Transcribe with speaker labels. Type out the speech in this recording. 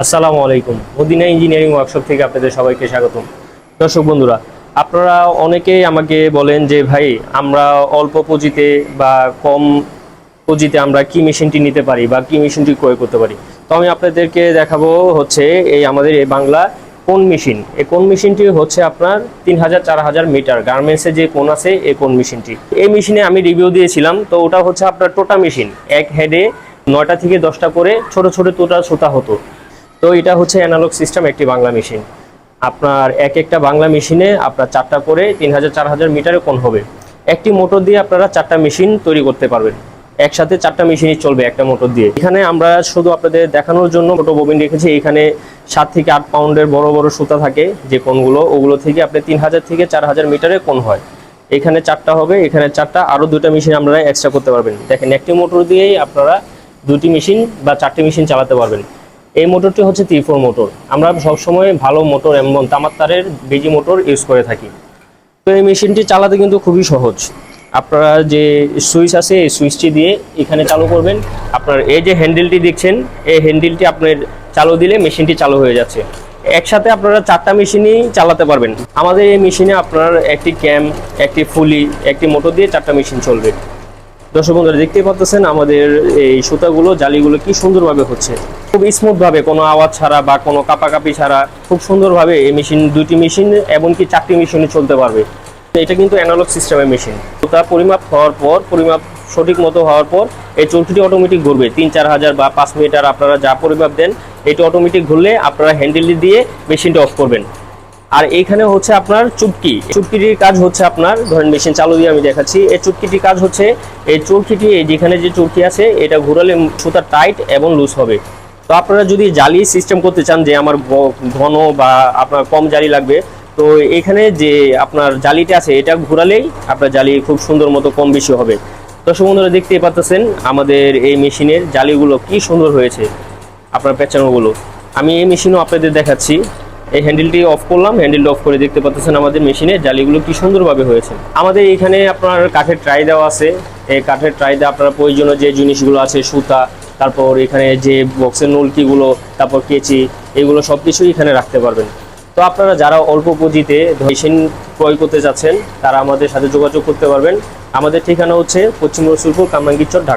Speaker 1: আসসালামু আলাইকুম। Medina engineering workshop থেকে আপনাদের সবাইকে স্বাগতম। দর্শক বন্ধুরা, আপনারা অনেকেই আমাকে বলেন যে ভাই, আমরা অল্প পুঁজিতে বা কম পুঁজিতে আমরা কি মেশিনটি নিতে পারি বা কি মেশিনটি ক্রয় করতে পারি। তো আমি আপনাদেরকে দেখাবো হচ্ছে এই আমাদের এই বাংলা কোন মেশিন। এই কোন মেশিনটি হচ্ছে আপনার 3000-4000 মিটার গার্মেন্টসে যে কোন আছে এই কোন মেশিনটি। এই মেশিনে আমি রিভিউ দিয়েছিলাম, তো ওটা হচ্ছে আপনার টোটা মেশিন। এক হেডে 9টা থেকে 10টা করে ছোট ছোট টোটা সুতা হতো। তো এটা হচ্ছে অ্যানালগ সিস্টেম একটি বাংলা মেশিন। আপনার এক একটা বাংলা মেশিনে আপনার 4টা করে 3000-4000 মিটারে কোণ হবে। একটি মোটর দিয়ে আপনারা 4টা মেশিন তৈরি করতে পারবেন। একসাথে 4টা মেশিনই চলবে একটা মোটর দিয়ে। এখানে আমরা শুধু আপনাদের দেখানোর জন্য ছোট ববিন রেখেছি। এখানে 7 থেকে 8 পাউন্ডের বড় বড় সুতা থাকে, যে কোণগুলো ওগুলো থেকে আপনি 3000 থেকে 4000 মিটারে কোণ হয়। এখানে 4টা হবে, এখানে 4টা, আরও 2টা মেশিন আপনারা এক্সট্রা করতে পারবেন। দেখেন, একটি মোটর দিয়েই আপনারা 2টি মেশিন বা 4টি মেশিন চালাতে পারবেন। এই মোটরটি হচ্ছে 3-4 মোটর। আমরা সবসময় ভালো মোটর এমন তামার তারের বিজি মোটর ইউজ করে থাকি। তো এই মেশিনটি চালাতে কিন্তু খুবই সহজ। আপনারা যে সুইচ আছে এই সুইচটি দিয়ে এখানে চালু করবেন। আপনার এই যে হ্যান্ডেলটি দেখছেন, এই হ্যান্ডেলটি আপনার চালু দিলে মেশিনটি চালু হয়ে যাচ্ছে। একসাথে আপনারা 4টা মেশিনই চালাতে পারবেন। আমাদের এই মেশিনে আপনার একটি ক্যাম, একটি ফুলি, একটি মোটর দিয়ে 4টা মেশিন চলবে। দর্শক বন্ধুরা, দেখতেই পাচ্ছেন আমাদের এই সুতাগুলো, জালিগুলো কি সুন্দরভাবে হচ্ছে, খুব স্মুথ ভাবে, কোনো আওয়াজ ছাড়া বা কোনো কাপাকাপি ছাড়া খুব সুন্দরভাবে এই মেশিন, 2টি মেশিন এমনকি 4টি মেশিনে চলতে পারবে। এটা কিন্তু অ্যানালগ সিস্টেমের মেশিন। সুতা পরিমাপ হওয়ার পর, পরিমাপ সঠিক মতো হওয়ার পর এই চৌকিটি অটোমেটিক ঘুরবে। 3-4 হাজার বা 5 মিটার আপনারা যা পরিমাপ দেন, এটি অটোমেটিক ঘুরলে আপনারা হ্যান্ডেলটি দিয়ে মেশিনটা অফ করবেন। আর এইখানে হচ্ছে আপনার চুটকিটির কাজ হচ্ছে আপনার, ধরেন মেশিন চালু দিয়ে আমি দেখাচ্ছি। এই চুটকিটির কাজ হচ্ছে এই চরকিটি, যেখানে যে চরকি আছে এটা ঘুরালে সুতা টাইট এবং লুজ হবে। তো আপনারা যদি জালি সিস্টেম করতে চান যে আমার ঘন বা আপনার কম জালি লাগবে, তো এখানে যে আপনার জালিটা আছে এটা ঘুরালেই আপনার জালি খুব সুন্দর মতো কম বেশি হবে। দর্শক বন্ধুরা, দেখতেই পাচ্ছেন আমাদের এই মেশিনের জালিগুলো কি সুন্দর হয়েছে, আপনার পেঁচানোগুলো। আমি এই মেশিনও আপনাদের দেখাচ্ছি। এই হ্যান্ডেলটি অফ করলাম, হ্যান্ডেলটি অফ করে দেখতে পাচ্ছেন আমাদের মেশিনে জালিগুলো কি সুন্দরভাবে হয়েছে। আমাদের এখানে আপনার কাঠের ট্রাই দেওয়া আছে। এই কাঠের ট্রাইতে আপনার প্রয়োজনীয় যে জিনিসগুলো আছে, সুতা, তারপর এখানে যে বক্সের নলকিগুলো, তারপর কেচি, এগুলো সব কিছুই এখানে রাখতে পারবেন। তো আপনারা যারা অল্প পুঁজিতে মেশিন ক্রয় করতে যাচ্ছেন, তারা আমাদের সাথে যোগাযোগ করতে পারবেন। আমাদের ঠিকানা হচ্ছে পশ্চিম রসুলপুর, কামরাঙ্গীরচর, ঢাকা।